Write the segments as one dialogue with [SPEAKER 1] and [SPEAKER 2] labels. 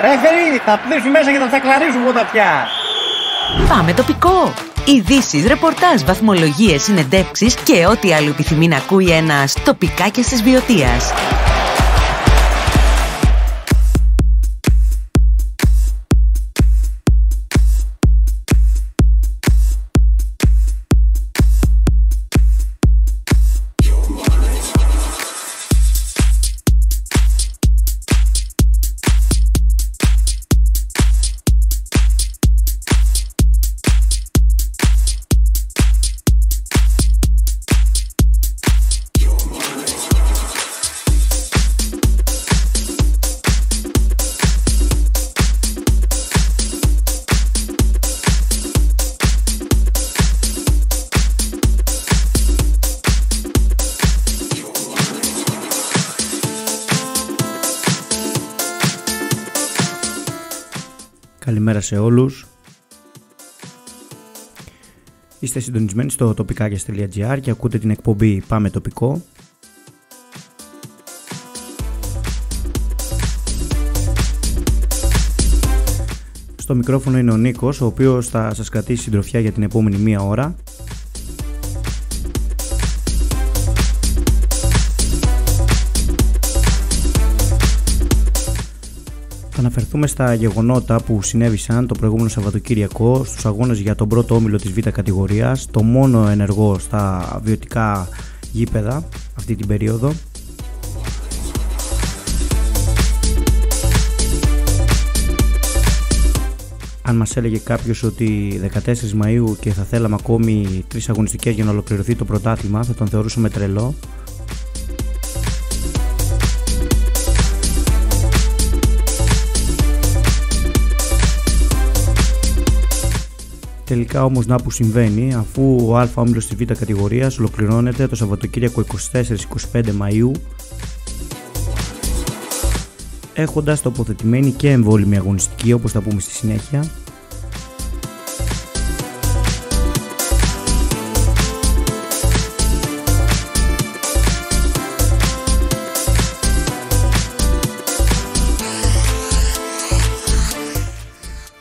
[SPEAKER 1] Ρεφερί, θα πνίξουν μέσα και θα τσακλαρίζουν ποτά πια.
[SPEAKER 2] Πάμε τοπικό. Ειδήσεις, ρεπορτάζ, βαθμολογίες, συνεντεύξεις και ό,τι άλλο επιθυμεί να ακούει ένας τοπικάκιας της Βιωτίας.
[SPEAKER 3] Καλημέρα σε όλους. Είστε συντονισμένοι στο τοπικάκιας.gr και ακούτε την εκπομπή Πάμε Τοπικό. Στο μικρόφωνο είναι ο Νίκος, ο οποίος θα σας κρατήσει συντροφιά για την επόμενη μία ώρα. Θα αναφερθούμε στα γεγονότα που συνέβησαν το προηγούμενο Σαββατοκύριακο στους αγώνες για τον πρώτο όμιλο της Β' κατηγορίας, το μόνο ενεργό στα βιωτικά γήπεδα αυτή την περίοδο. Αν μας έλεγε κάποιος ότι 14 Μαΐου και θα θέλαμε ακόμη 3 αγωνιστικές για να ολοκληρωθεί το πρωτάθλημα, θα τον θεωρούσαμε τρελό. Τελικά όμως να που συμβαίνει, αφού ο Α όμιλος της Β' κατηγορίας ολοκληρώνεται το Σαββατοκύριακο 24-25 Μαΐου, έχοντας τοποθετημένη και εμβόλυμη αγωνιστική, όπως θα πούμε στη συνέχεια.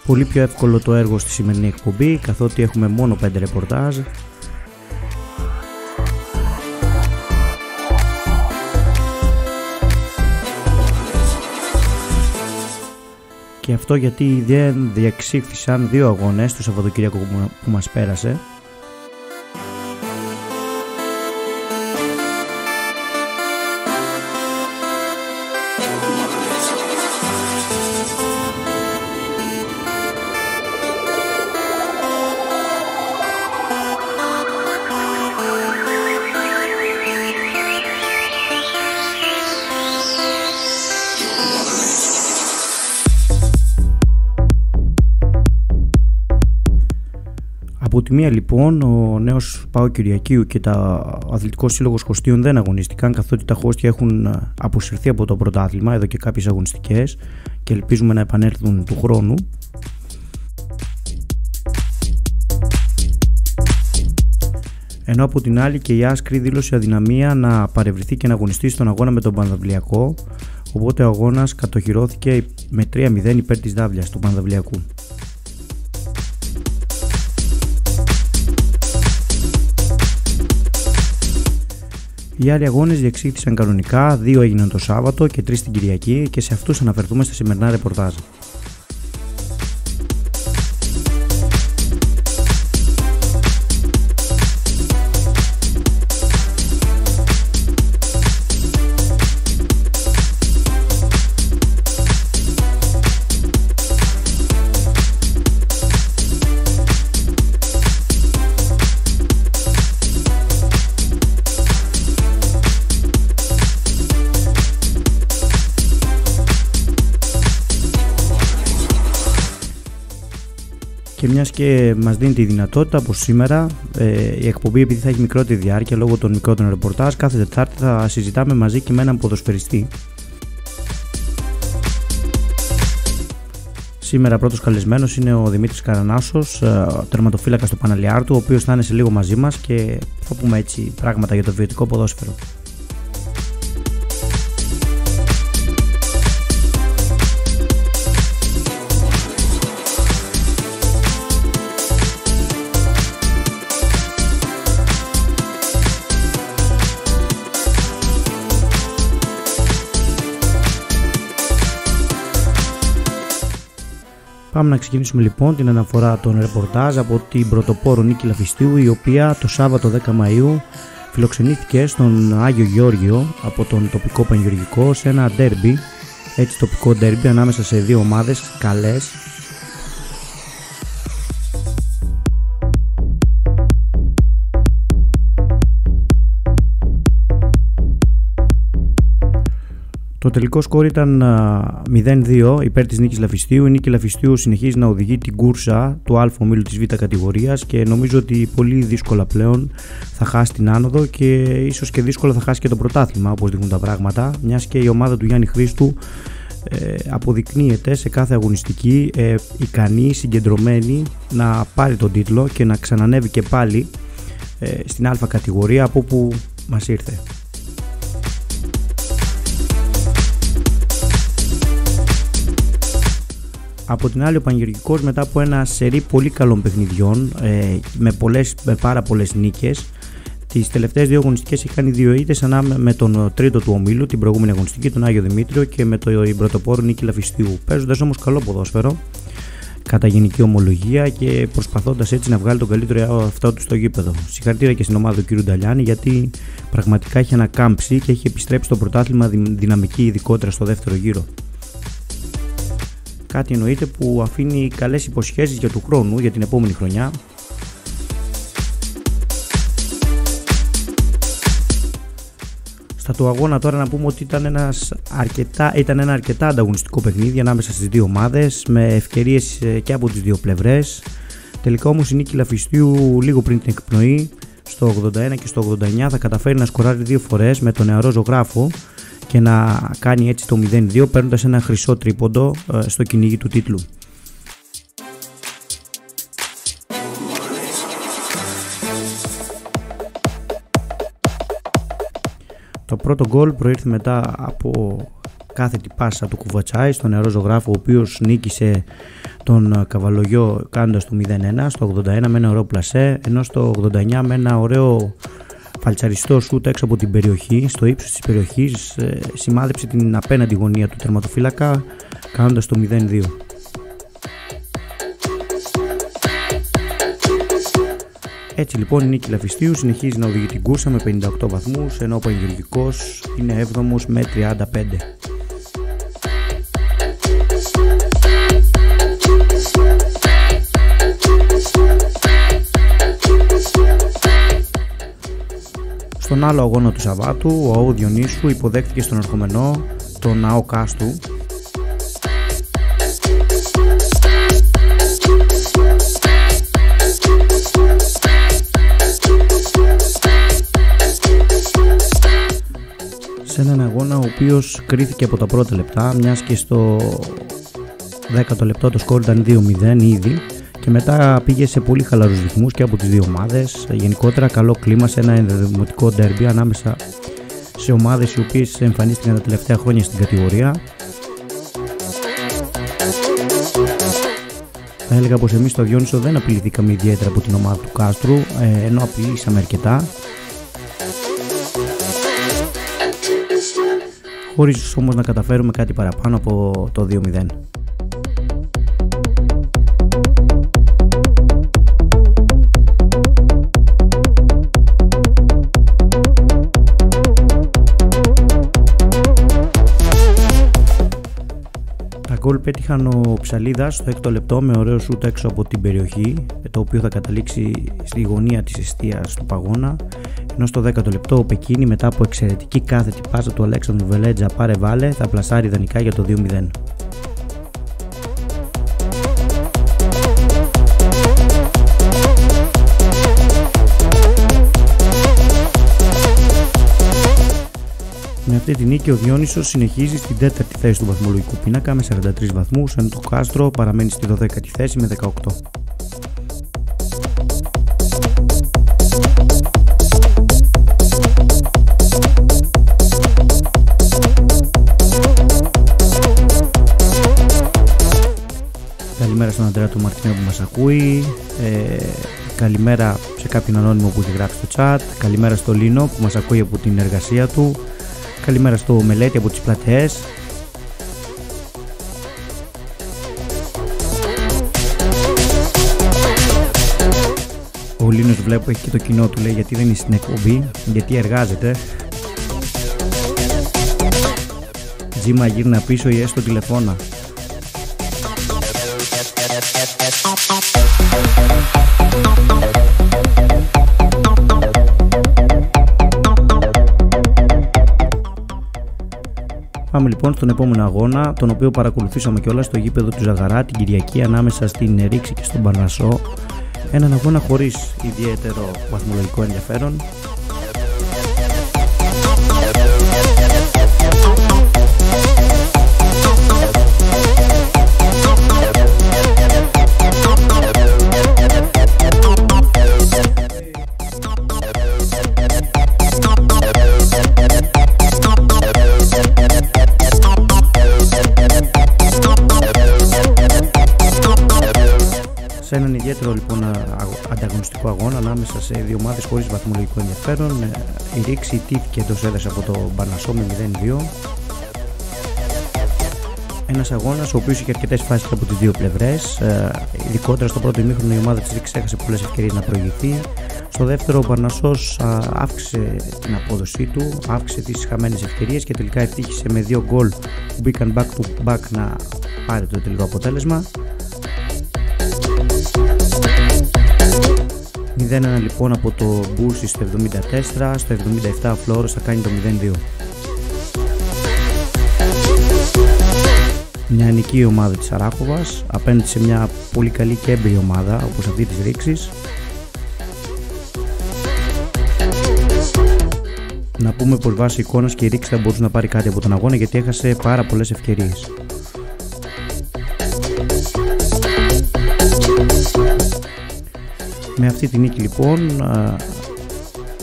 [SPEAKER 3] Πολύ πιο εύκολο το έργο στη σημερινή εκπομπή, καθότι έχουμε μόνο 5 ρεπορτάζ. Και αυτό γιατί δεν διεξήχθησαν 2 αγώνες το Σαββατοκύριακο που μας πέρασε. Από τη μία λοιπόν ο νέος ΠΑΟ Κυριακείου και ο Αθλητικός Σύλλογος Χωστίων δεν αγωνίστηκαν, καθότι τα Χώστια έχουν αποσυρθεί από το πρωτάθλημα εδώ και κάποιες αγωνιστικές και ελπίζουμε να επανέλθουν του χρόνου. Ενώ από την άλλη και η Άσκρη δήλωσε αδυναμία να παρευρεθεί και να αγωνιστεί στον αγώνα με τον Πανδαυλιακό, οπότε ο αγώνας κατοχυρώθηκε με 3-0 υπέρ της Δάβλειας του Πανδαυλιακού. Οι άλλοι αγώνες διεξήχθησαν κανονικά, 2 έγιναν το Σάββατο και 3 την Κυριακή και σε αυτούς αναφερθούμε στα σημερινά ρεπορτάζ. Και μιας και μας δίνει τη δυνατότητα πως σήμερα η εκπομπή, επειδή θα έχει μικρότερη διάρκεια λόγω των μικρότερων ρεπορτάζ, κάθε Τετάρτη θα συζητάμε μαζί και με έναν ποδοσφαιριστή. Σήμερα πρώτος καλεσμένος είναι ο Δημήτρης Καρανάσος, τερματοφύλακας του Παναλιάρτου, ο οποίος θα είναι σε λίγο μαζί μας και θα πούμε έτσι πράγματα για το βιωτικό ποδόσφαιρο. Πάμε να ξεκινήσουμε λοιπόν την αναφορά των ρεπορτάζ από την πρωτοπόρο Νίκη Λαφιστίου, η οποία το Σάββατο 10 Μαΐου φιλοξενήθηκε στον Άγιο Γεώργιο από τον τοπικό πανηγυρικό σε ένα ντέρμπι, έτσι τοπικό ντέρμπι ανάμεσα σε δύο ομάδες καλές. Το τελικό σκόρ ήταν 0-2 υπέρ της Νίκης Λαφιστίου. Η Νίκη Λαφιστίου συνεχίζει να οδηγεί την κούρσα του Α ομίλου της Β κατηγορίας και νομίζω ότι πολύ δύσκολα πλέον θα χάσει την άνοδο και ίσως και δύσκολα θα χάσει και το πρωτάθλημα, όπως δείχνουν τα πράγματα, μιας και η ομάδα του Γιάννη Χρήστου αποδεικνύεται σε κάθε αγωνιστική ικανή, συγκεντρωμένη να πάρει τον τίτλο και να ξανανεύει και πάλι στην Α κατηγορία από όπου μας ήρθε. Από την άλλη, ο Πανηγυρικός μετά από ένα σερί πολύ καλών παιχνιδιών με πάρα πολλές νίκες, τις τελευταίες δύο αγωνιστικές έχει κάνει 2 ήττες με τον τρίτο του ομίλου την προηγούμενη αγωνιστική, τον Άγιο Δημήτριο, και με τον πρωτοπόρο Νίκη Λαφιστίου, παίζοντας όμως καλό ποδόσφαιρο κατά γενική ομολογία και προσπαθώντας έτσι να βγάλει τον καλύτερο αυτό του στο γήπεδο. Συγχαρητήρια και στην ομάδα του κ. Νταλιάνη, γιατί πραγματικά έχει ανακάμψει και έχει επιστρέψει το πρωτάθλημα δυναμική, ειδικότερα στο δεύτερο γύρο. Κάτι εννοείται που αφήνει καλές υποσχέσεις για του χρόνου, για την επόμενη χρονιά. Στα του αγώνα τώρα να πούμε ότι ήταν ένα αρκετά ανταγωνιστικό παιχνίδι ανάμεσα στις δύο ομάδες, με ευκαιρίες και από τις δύο πλευρές. Τελικά όμως η Νίκη Λαφιστίου λίγο πριν την εκπνοή, στο 81 και στο 89, θα καταφέρει να σκοράρει 2 φορές με τον νεαρό ζωγράφο και να κάνει έτσι το 0-2, παίρνοντας ένα χρυσό τρίποντο στο κυνήγι του τίτλου. Το πρώτο γκολ προήρθε μετά από κάθετη πάσα του Κουβατσάη στον νεαρό ζωγράφο, ο οποίος νίκησε τον Καβαλογιό κάνοντας το 0-1 στο 81 με ένα ωραίο πλασέ, ενώ στο 89 με ένα ωραίο φαλτσαριστό σούτ έξω από την περιοχή, στο ύψος της περιοχής, σημάδεψε την απέναντι γωνία του τερματοφύλακα κάνοντας το 0-2. Έτσι λοιπόν η Νίκη Λαφιστίου συνεχίζει να οδηγεί την κούρσα με 58 βαθμούς, ενώ ο Πανηγυρικός είναι 7ος με 35. Στον άλλο αγώνα του Σαββάτου, ο ΑΟ Διονύσου υποδέχθηκε στον ερχομενό τον ΑΟ Κάστου. Σε έναν αγώνα ο οποίος κρίθηκε από τα πρώτα λεπτά, μιας και στο 10ο λεπτό το σκορ ήταν 2-0 ήδη, και μετά πήγε σε πολύ χαλαρούς ρυθμούς και από τις δύο ομάδες. Γενικότερα καλό κλίμα σε ένα ενδημοτικό ντέρμπι ανάμεσα σε ομάδες οι οποίες εμφανίστηκαν τα τελευταία χρόνια στην κατηγορία. Θα έλεγα πως εμείς στο Διόνυσο δεν απειληθήκαμε ιδιαίτερα από την ομάδα του Κάστρου, ενώ απειλήσαμε αρκετά, χωρίς όμως να καταφέρουμε κάτι παραπάνω από το 2-0. Τα γκολ πέτυχαν ο Ψαλίδας στο 6ο λεπτό με ωραίο σούτ έξω από την περιοχή, το οποίο θα καταλήξει στη γωνία της εστίας του Παγώνα, ενώ στο 10ο λεπτό ο Πεκίνη μετά από εξαιρετική κάθετη πάσα του Αλέξανδρου Βελέτζα πάρε βάλε θα πλασάρει ιδανικά για το 2-0. Με αυτή τη νίκη ο Διόνυσος συνεχίζει στην 4η θέση του βαθμολογικού πίνακα με 43 βαθμούς, ενώ το Κάστρο παραμένει στη 12η θέση με 18. Καλημέρα στον Αντρέα του Μαρτινέου που μας ακούει, καλημέρα σε κάποιον ανώνυμο που έχει γράψει στο chat, καλημέρα στο Λίνο που μας ακούει από την εργασία του, καλημέρα στο Μελέτη από τις Πλατεές. Ο Λίνος βλέπω έχει και το κοινό του, λέει, γιατί δεν είναι στην εκπομπή, γιατί εργάζεται. Τζίμα, γύρνα πίσω ή έστω τηλεφώνα. Πάμε λοιπόν στον επόμενο αγώνα, τον οποίο παρακολουθήσαμε κιόλας στο γήπεδο του Ζαγαρά την Κυριακή ανάμεσα στην Ρήξη και στον Παρνασσό. Έναν αγώνα χωρίς ιδιαίτερο βαθμολογικό ενδιαφέρον. Σε έναν ιδιαίτερο λοιπόν ανταγωνιστικό αγώνα ανάμεσα σε δύο ομάδες χωρίς βαθμολογικό ενδιαφέρον, η Ρήξη ιτήθηκε εντός έδρας από το Παρνασσό με 0-2. Ένας αγώνας ο οποίος είχε αρκετές φάσεις από τις δύο πλευρές, ειδικότερα στο πρώτο ημίχρονο η ομάδα της Ρήξης έχασε πολλές ευκαιρίες να προηγηθεί. Στο δεύτερο ο Παρνασσός αύξησε την απόδοσή του, αύξησε τις χαμένες ευκαιρίες και τελικά ευτύχησε με δύο γκολ που μπήκαν back to back να πάρει το τελικό αποτέλεσμα. 0-1 λοιπόν από το Μπούρση στο 74, στο 77 ο Φλόρος θα κάνει το 0-2. Μια νική ομάδα της Αράχοβας απέναντι σε μια πολύ καλή και έμπειρη ομάδα όπως αυτή της Ρήξης. Να πούμε πως βάσει εικόνας και η Ρήξη θα μπορούσε να πάρει κάτι από τον αγώνα γιατί έχασε πάρα πολλές ευκαιρίες. Με αυτή τη νίκη λοιπόν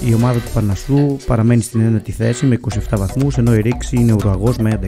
[SPEAKER 3] η ομάδα του Παρνασσού παραμένει στην ένατη θέση με 27 βαθμούς ενώ η Ρήξη είναι ουραγός με 11.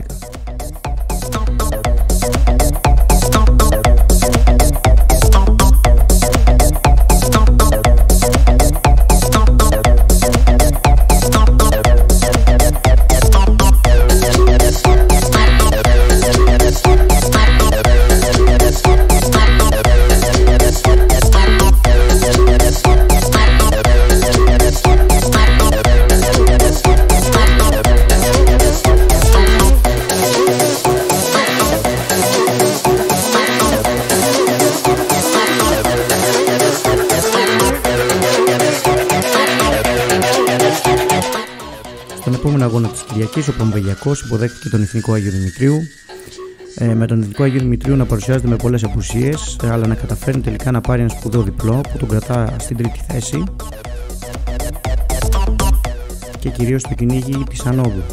[SPEAKER 3] Στον επόμενο αγώνα της Κυριακής ο Πομβαγιακός υποδέχτηκε τον Εθνικό Άγιο Δημητρίου, με τον Εθνικό Άγιο Δημητρίου να παρουσιάζεται με πολλές απουσίες αλλά να καταφέρνει τελικά να πάρει ένα σπουδαίο διπλό που τον κρατά στην τρίτη θέση και κυρίως στο κυνήγι της ανόδου.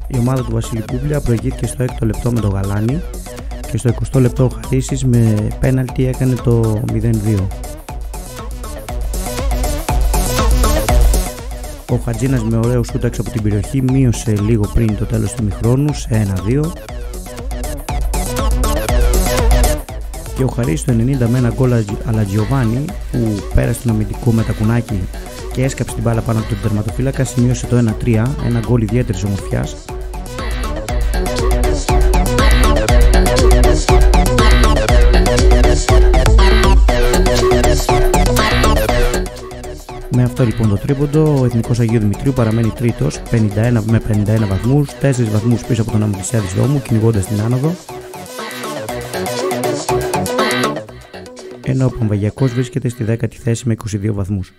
[SPEAKER 3] Η ομάδα του Βασίλη Κούβλια προηγήθηκε στο 6ο λεπτό με τον Γαλάνη και στο 20ο λεπτό ο Χαρίσης με πέναλτι έκανε το 0-2. Ο Χατζίνας με ωραίο σούτ έξω από την περιοχή μείωσε λίγο πριν το τέλος του ημιχρόνου σε 1-2 και ο Χαρίσης το 90 με ένα γκολ αλλά Τζιοβάνι που πέρασε τον αμυντικό με τα κουνάκι και έσκαψε την μπάλα πάνω από τον τερματοφύλακα σημείωσε το 1-3, ένα γκολ ιδιαίτερης ομορφιάς. Με αυτό λοιπόν το τρίποντο, ο Εθνικός Αγίου Δημητρίου παραμένει τρίτος, 51 με 51 βαθμούς, 4 βαθμούς πίσω από τον Αμβλησιάδη Δρόμου, κυνηγώντας την άνοδο. Ενώ ο Πομβαγιακός βρίσκεται στη 10η θέση με 22 βαθμούς.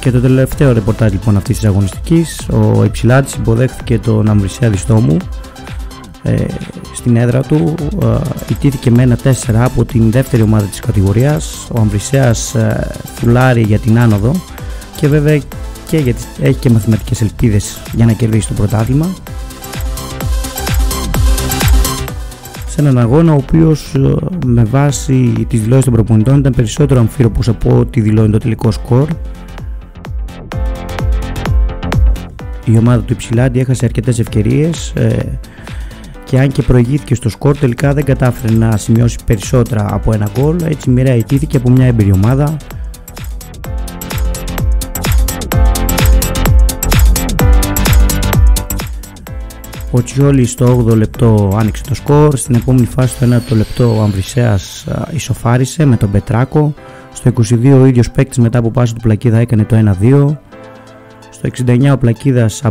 [SPEAKER 3] Και το τελευταίο ρεπορτάζ λοιπόν αυτής της αγωνιστικής, ο Υψηλάτης υποδέχθηκε τον Αμβρισιάδη Στόμου στην έδρα του, ιτήθηκε με 1-4 από την δεύτερη ομάδα της κατηγορίας. Ο Αμβρισιάς φουλάρει για την άνοδο και βέβαια και έχει και μαθηματικές ελπίδες για να κερδίσει το πρωτάθλημα. σε έναν αγώνα ο οποίος με βάση τις δηλώσεις των προπονητών ήταν περισσότερο αμφίροπος από ό,τι δηλώνει το τελικό σκορ. Η ομάδα του Ypsilanti έχασε αρκετές ευκαιρίες και αν και προηγήθηκε στο σκορ, τελικά δεν κατάφερε να σημειώσει περισσότερα από ένα γκολ, έτσι μοιραία ιτήθηκε από μια έμπειρη ομάδα. Ο Τσιόλι στο 8ο λεπτό άνοιξε το σκορ, στην επόμενη φάση στο 9ο λεπτό ο Αμβρισέας ισοφάρισε με τον Πετράκο, στο 22 ο ίδιος παίκτης μετά από πάση του Πλακίδα έκανε το 1-2, στο 69 ο Πλακίδας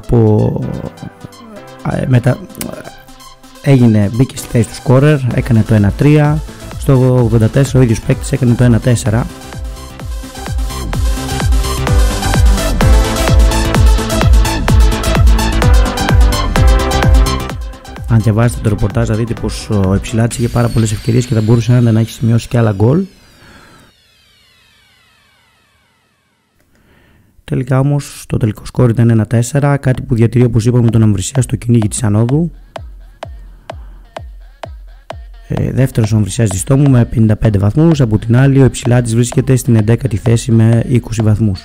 [SPEAKER 3] μπήκε στη θέση του σκόρερ, έκανε το 1-3, στο 84 ο ίδιος παίκτης έκανε το 1-4. Αν διαβάσετε το ρεπορτάζ θα δείτε πως ο Ypsilanti είχε πάρα πολλές ευκαιρίες και θα μπορούσε να έχει σημειώσει και άλλα γκολ. Τελικά όμως το τελικό σκόρ ήταν 1-4, κάτι που διατηρεί, όπως είπαμε, τον Αμβρισέα στο κυνήγι της ανόδου. Δεύτερος ο Αμβρισέας διστόμου με 55 βαθμούς, από την άλλη ο Ypsilanti βρίσκεται στην 11η θέση με 20 βαθμούς.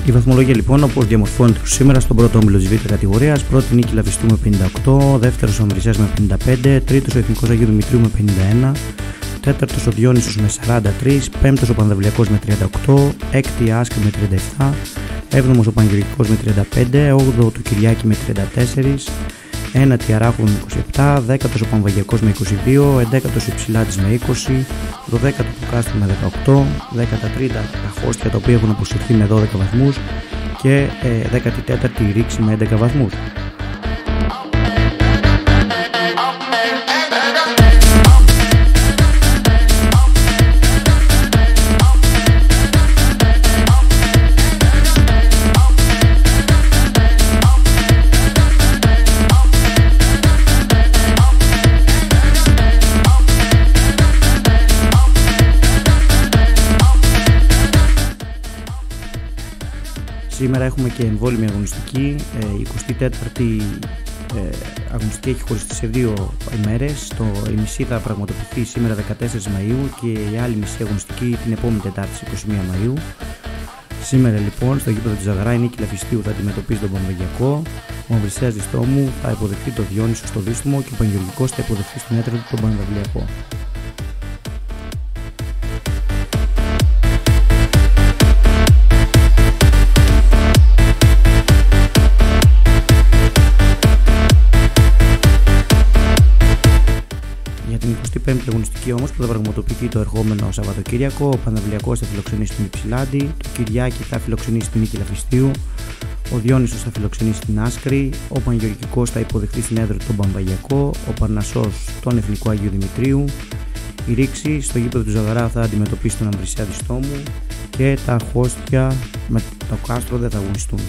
[SPEAKER 3] Η βαθμολογία λοιπόν όπως διαμορφώνεται σήμερα στον πρώτο όμιλο της Β' κατηγορίας: πρώτη νίκη Λαβιστού με 58, δεύτερος ο Αμβρισέας με 55, τρίτος ο Εθνικός Αγίου Δημητρίου με 51, τέταρτος ο Διόνυσος με 43, πέμπτος ο Πανδαυλιακός με 38, έκτη η Άσκα με 37, έβδομος ο Πανηγυρικός με 35, όγδοο του Κυριάκη με 34, ένατη Αράχου με 27, δέκατος ο Πανβαγιακός με 22, εντέκατος ο Ypsilanti με 20, δωδέκατο του Κάστρο με 18, 13 τα Χώστια τα οποία έχουν αποσυρθεί με 12 βαθμούς και 14η η Ρήξη με 11 βαθμούς. Σήμερα έχουμε και εμβόλυμη αγωνιστική, η 24η αγωνιστική έχει χωριστεί σε 2 ημέρες. Η μισή θα πραγματοποιηθεί σήμερα 14 Μαΐου και η άλλη μισή αγωνιστική την επόμενη Τετάρτη 21 Μαΐου. Σήμερα λοιπόν στο γήπεδο της Ζαγαρά η Νίκη Λαφιστίου θα αντιμετωπίσει τον Πανβαγιακό, ο Αμβρησέας Διστόμου θα υποδεχθεί τον Διόνυσο στο Δίστομο και ο Πανγεωργικός θα υποδεχθεί στην έδρα του τον Πανβαγιακό. Για την 25η αγωνιστική όμως που θα πραγματοποιηθεί το ερχόμενο Σαββατοκύριακο, ο Παναυλιακός θα φιλοξενήσει την Υψηλάντη, το Κυριάκη θα φιλοξενήσει την Νίκη Λαφιστίου, ο Διόνυσος θα φιλοξενήσει την Άσκρη, ο Πανγεωργικός θα υποδεχθεί στην έδρα του τον Πανβαγιακό, ο Παρνασσός τον Εθνικό Αγίου Δημητρίου, η Ρήξη στο γήπεδο του Ζαγαρά θα αντιμετωπίσει τον Αμβρησέα Διστόμου και τα Χώστια με το Κάστρο δεν θα αγωνιστούν.